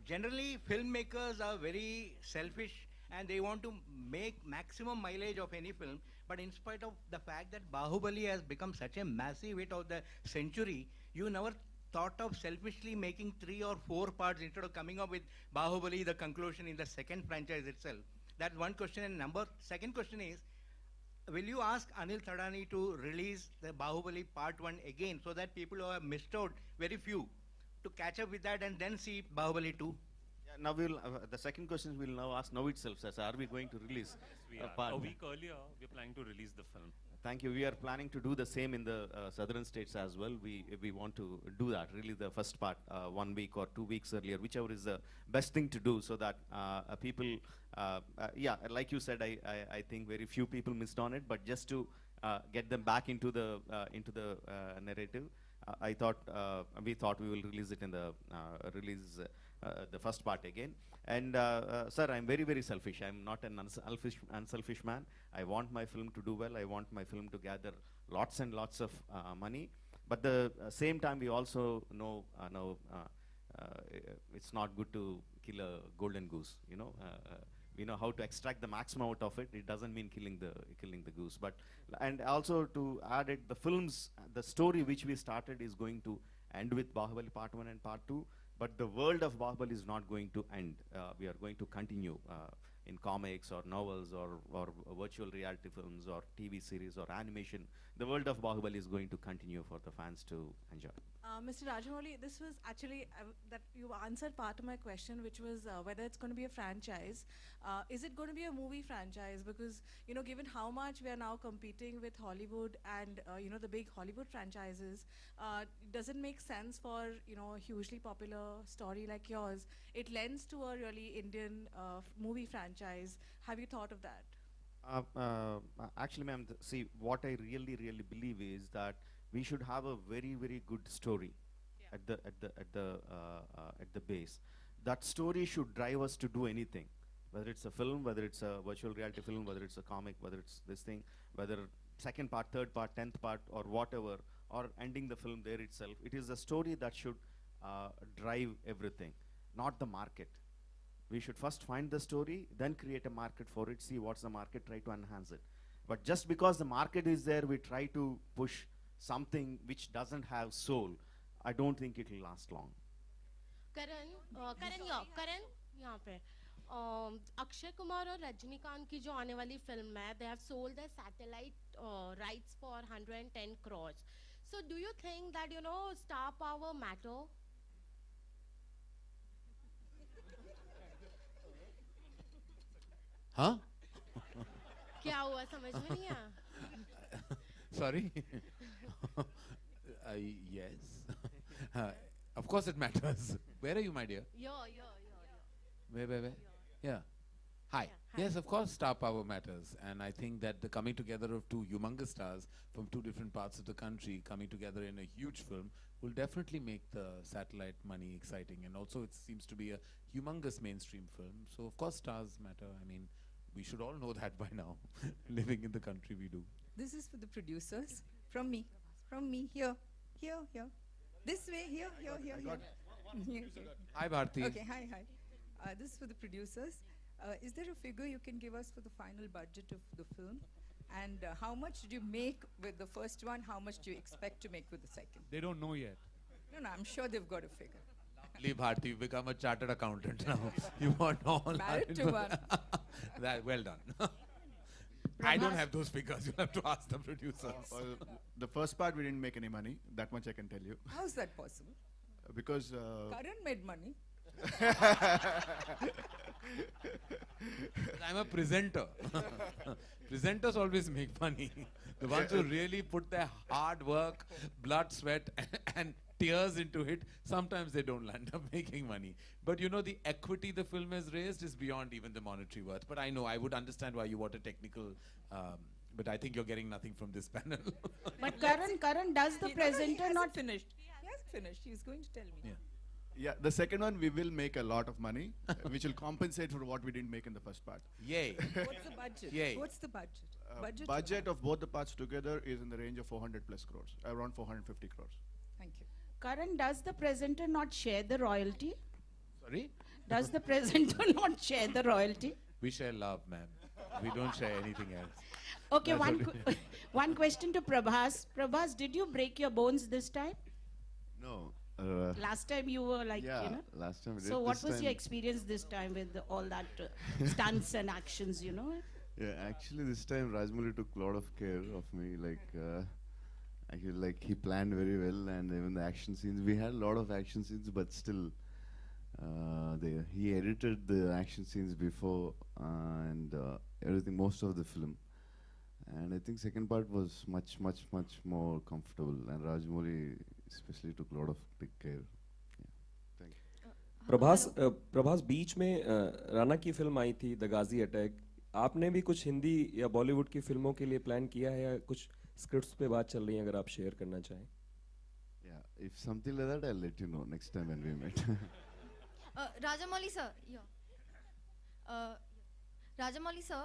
generally filmmakers are very selfish and they want to make maximum mileage of any film. But in spite of the fact that Bahubali has become such a massive hit of the century, you never thought of selfishly making 3 or 4 parts instead of coming up with Bahubali, the conclusion in the second franchise itself. That's one question. And second question is, will you ask Anil Thadani to release the Bahubali Part 1 again so that people who have missed out, very few, to catch up with that and then see Bahubali 2? Yeah, now we'll, the second question we'll now ask now itself, sir. Are we going to release We are. part? A week earlier, we're planning to release the film. Thank you. We are planning to do the same in the southern states as well. We want to do that, really the first part 1 week or 2 weeks earlier, whichever is the best thing to do so that people, yeah, like you said, I think very few people missed on it, but just to get them back into the narrative, we thought we will release it in the the first part again. And sir, I'm very, very selfish. I'm not an unselfish man. I want my film to do well. I want my film to gather lots and lots of money. But the same time, we also know it's not good to kill a golden goose. We know how to extract the maximum out of it. It doesn't mean killing the goose. But and also to add it, the story which we started is going to end with Bahubali Part 1 and Part 2. But the world of Bahubali is not going to end. We are going to continue in comics or novels or virtual reality films or TV series or animation. The world of Bahubali is going to continue for the fans to enjoy. Mr. Rajamouli, this was actually that you answered part of my question, which was whether it's going to be a franchise. Is it going to be a movie franchise? Because given how much we are now competing with Hollywood and the big Hollywood franchises, does it make sense for a hugely popular story like yours? It lends to a really Indian movie franchise. Have you thought of that? Actually, ma'am, see, what I really, really believe is that we should have a very, very good story at the base. That story should drive us to do anything, whether it's a film, whether it's a virtual reality film, whether it's a comic, whether it's this thing, whether second part, third part, 10th part, or whatever, or ending the film there itself. It is a story that should drive everything, not the market. We should first find the story, then create a market for it, see what's the market, try to enhance it. But just because the market is there, we try to push something which doesn't have soul. I don't think it will last long. Karan यहाँ पे अक्षय कुमार और रजनीकांत की जो आने वाली film है, they have sold their satellite rights for 110 crores. So do you think that star power matter? Huh? क्या हुआ समझ में नहीं आया? Sorry. Yes. Of course it matters. Where are you, my dear? Where? Yeah. Hi. Hi. Yes, of course star power matters. And I think that the coming together of two humongous stars from two different parts of the country coming together in a huge film will definitely make the satellite money exciting. And also it seems to be a humongous mainstream film. So of course stars matter. I mean, we should all know that by now, living in the country we do. This is for the producers. From me. Here. This way, here. Hi, Bharti. Okay, hi. This is for the producers. Is there a figure you can give us for the final budget of the film? And how much did you make with the first one? How much do you expect to make with the second? They don't know yet. No, I'm sure they've got a figure. Lovely, Bharti, you've become a chartered accountant now. You want all Married to one. That, well done. I don't have those figures. You'll have to ask the producers. The first part we didn't make any money. That much I can tell you. How's that possible? Because Karan made money. I'm a presenter. Presenters always make money. The ones who really put their hard work, blood, sweat, and tears into it, sometimes they don't land up making money. But the equity the film has raised is beyond even the monetary worth. But I know, I would understand why you want a technical, but I think you're getting nothing from this panel. But Karan, does the presenter not finished? He hasn't finished. He's going to tell me. yeah, the second one we will make a lot of money, which will compensate for what we didn't make in the first part. Yay. What's the budget? Yay. What's the budget? Budget of both the parts together is in the range of 400 plus crores, around 450 crores. Thank you. Karan, does the presenter not share the royalty? Sorry? Does the presenter not share the royalty? We share love, ma'am. We don't share anything else. Okay, That's one, what one question to Prabhas. Prabhas, did you break your bones this time? No. Last time you were like, Yeah, you know. last time we did. So what This was time- your experience this time with all that stunts and actions, you know? Yeah, actually this time Rajamouli took a lot of care of me. Actually, he planned very well, and even the action scenes. We had a lot of action scenes, but still, he edited the action scenes before and everything, most of the film. And I think second part was much more comfortable. And Rajamouli especially took a lot of big care. Yeah, thank you. Prabhas बीच में राणा की film आई थी the Ghazi attack. आपने भी कुछ हिंदी या बॉलीवुड की फिल्मों के लिए प्लान किया है या कुछ स्क्रिप्ट्स पे बात चल रही है, अगर आप शेयर करना चाहें? Yeah, if something like that, I'll let you know next time when we meet. Rajamouli sir, yeah. Rajamouli sir,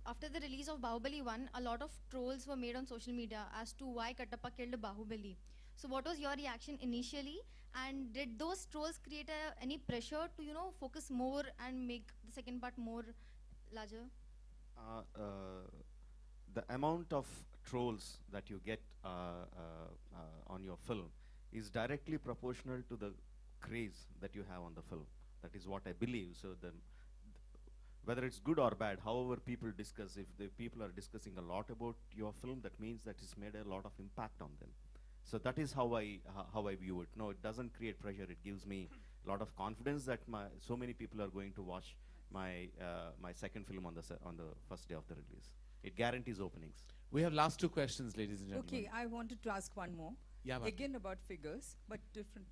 after the release of Baahubali 1, a lot of trolls were made on social media as to why Kattappa killed Baahubali. So what was your reaction initially, and did those trolls create any pressure to, you know, focus more and make the second part more larger? The amount of trolls that you get on your film is directly proportional to the craze that you have on the film. That is what I believe. So whether it's good or bad, however people discuss, if the people are discussing a lot about your film, that means that it's made a lot of impact on them. So that is how I view it. No, it doesn't create pressure. It gives me a lot of confidence that so many people are going to watch my second film on the first day of the release. It guarantees openings. We have last two questions, ladies and gentlemen. Okay, I wanted to ask one more. Yeah, Again about figures, but different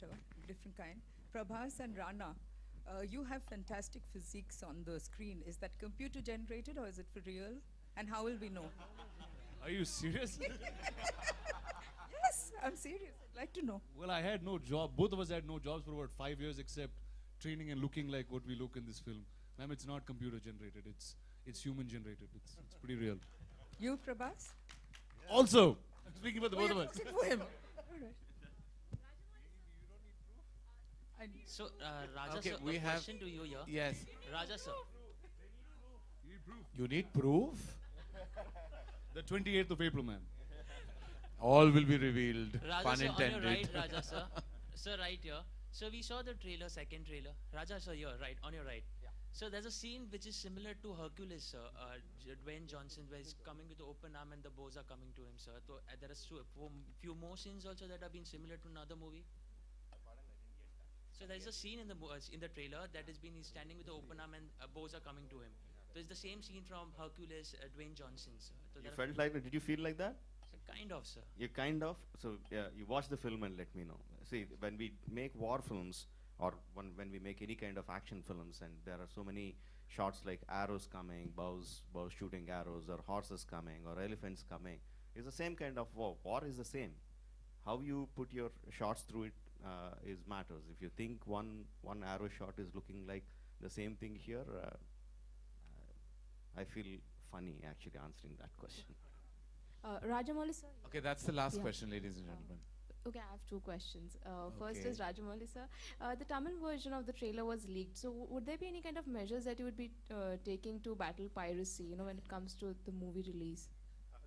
kind. Prabhas and Rana, you have fantastic physiques on the screen. Is that computer generated or is it for real? And how will we know? Are you serious? Yes, I'm serious. I'd like to know. Well, I had no job. Both of us had no jobs for about 5 years except training and looking like what we look in this film. Ma'am, it's not computer generated. It's human generated. It's pretty real. You, Prabhas? Also, I'm speaking for the both of us. For him. All right. So, Raja Okay, sir, we a have- question to you here. Yes. Raja sir. You need proof? The 28th of April, ma'am. All will be revealed. Raja Pun sir, on intended. your right, Raja sir. Sir, right here. So we saw the trailer, second trailer. Raja sir, here, right, on your right. Yeah. So there's a scene which is similar to Hercules, sir. Dwayne Johnson, where he's coming with the open arm and the bows are coming to him, sir. So there are few more scenes also that have been similar to another movie. So there is a scene in the trailer that has been, he's standing with the open arm and bows are coming to him. So it's the same scene from Hercules, Dwayne Johnson, sir. So You felt like that? Did you feel like that? Kind of, sir. You kind of? So yeah, you watch the film and let me know. See, when we make war films, or when we make any kind of action films, and there are so many shots like arrows coming, bows shooting arrows, or horses coming, or elephants coming, it's the same kind of war. War is the same. How you put your shots through it is matters. If you think one arrow shot is looking like the same thing here, I feel funny actually answering that question. Rajamouli sir. Okay, that's the last Yeah. question, ladies and gentlemen. Okay, I have two questions. First Okay. is Rajamouli sir. The Tamil version of the trailer was leaked. So would there be any kind of measures that you would be taking to battle piracy, you know, when it comes to the movie release?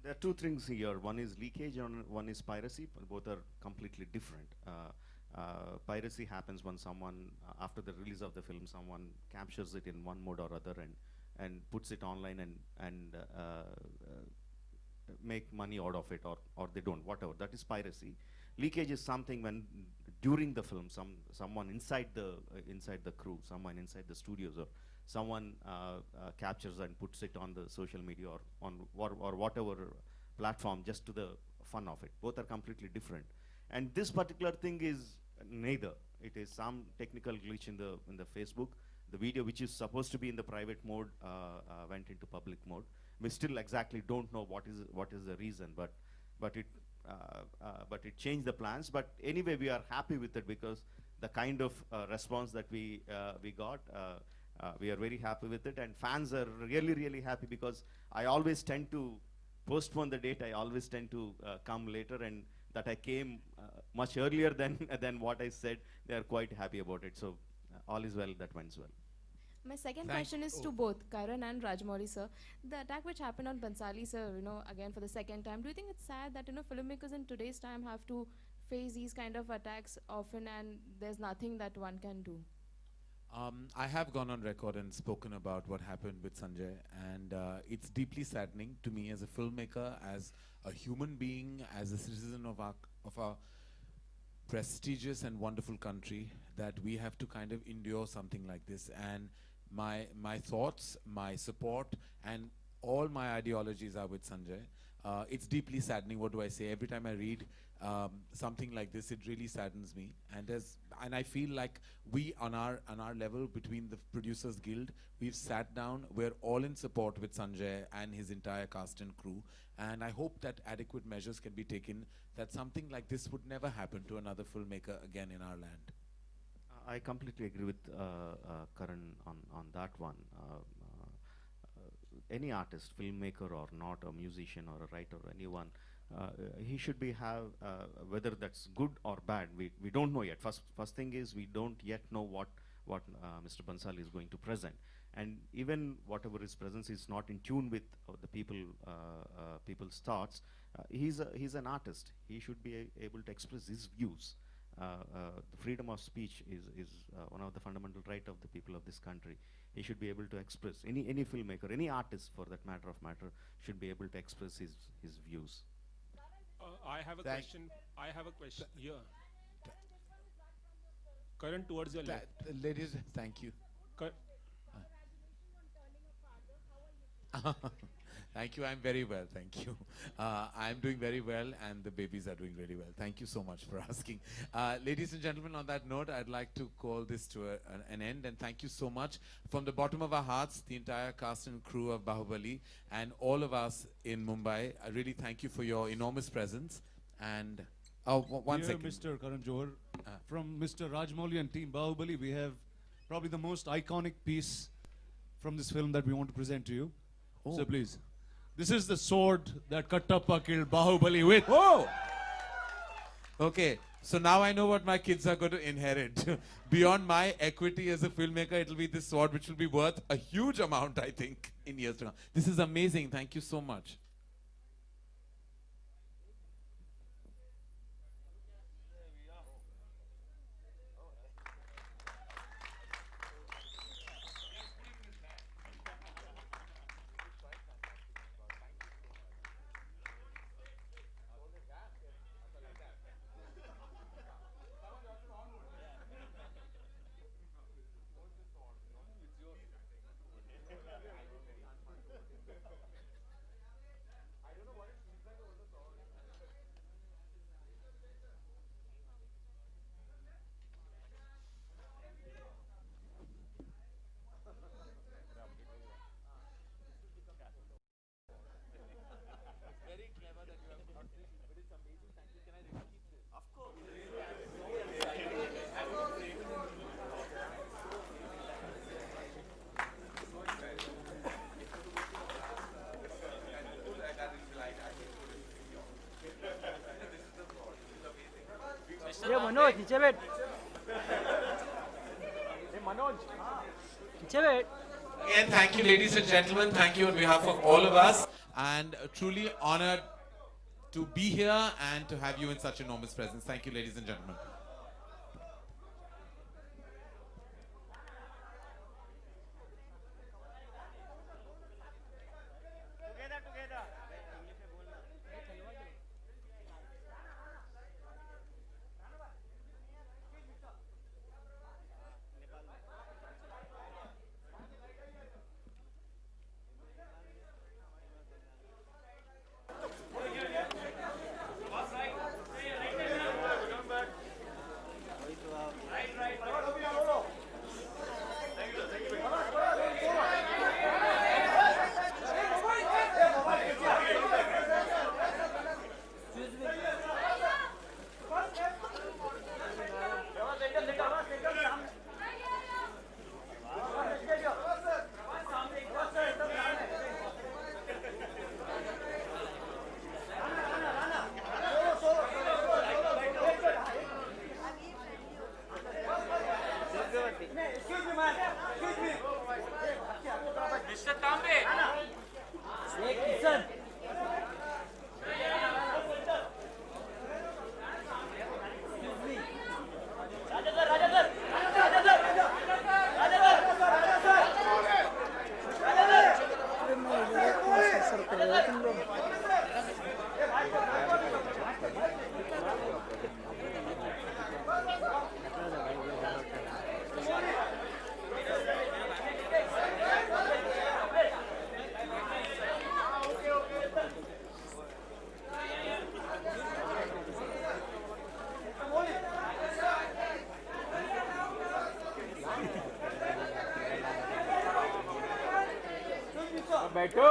There are two things here. One is leakage and one is piracy. Both are completely different. Piracy happens when someone, after the release of the film, someone captures it in one mode or other and puts it online and make money out of it, or they don't, whatever. That is piracy. Leakage is something when during the film, someone inside the crew, someone inside the studios, or someone captures and puts it on the social media or whatever platform just to the fun of it. Both are completely different. And this particular thing is neither. It is some technical glitch in the Facebook. The video, which is supposed to be in the private mode, went into public mode. We still exactly don't know what is the reason, but it changed the plans. But anyway, we are happy with it because the kind of response that we got, we are very happy with it, and fans are really happy because I always tend to postpone the date. I always tend to come later, and that I came much earlier than what I said. They are quite happy about it. So all is well that wins well. My second Thank- question is to both Karan and Rajamouli, sir. The attack which happened on Bansali, sir, again for the second time, do you think it's sad that, filmmakers in today's time have to face these kind of attacks often and there's nothing that one can do? I have gone on record and spoken about what happened with Sanjay, and it's deeply saddening to me as a filmmaker, as a human being, as a citizen of our prestigious and wonderful country, that we have to kind of endure something like this. And my thoughts, my support, and all my ideologies are with Sanjay. It's deeply saddening. What do I say? Every time I read something like this, it really saddens me. And I feel like we, on our level, between the Producers Guild, we've sat down. We're all in support with Sanjay and his entire cast and crew. And I hope that adequate measures can be taken, that something like this would never happen to another filmmaker again in our land. I completely agree with Karan on that one. Any artist, filmmaker or not, a musician or a writer, anyone, he should be whether that's good or bad. We don't know yet. First thing is, we don't yet know what Mr. Bansali is going to present, and even whatever his presence is not in tune with the people's thoughts. He's an artist. He should be able to express his views. The freedom of speech is one of the fundamental right of the people of this country. He should be able to express, any filmmaker, any artist for that matter should be able to express his views. I have a question. I have a question here. Karan, towards your left. Ladies, thank you. Thank you. I'm very well. Thank you. I'm doing very well, and the babies are doing really well. Thank you so much for asking. Ladies and gentlemen, on that note, I'd like to call this to an end, and thank you so much from the bottom of our hearts, the entire cast and crew of Baahubali, and all of us in Mumbai. I really thank you for your enormous presence. And one second. Mr. Karan Johar, from Mr. Rajamouli and team Baahubali, we have probably the most iconic piece from this film that we want to present to you. Oh. So please. This is the sword that Kattappa killed Baahubali with. Oh! Okay, so now I know what my kids are going to inherit. Beyond my equity as a filmmaker, it'll be this sword, which will be worth a huge amount, I think, in years to come. This is amazing. Thank you so much. Manoj नीचे बैठ मनोज नीचे बैठ. Again, thank you, ladies and gentlemen. Thank you on behalf of all of us, and truly honored to be here and to have you in such enormous presence. Thank you, ladies and gentlemen. Mr. Tambe. Hey, Kisan. बैठो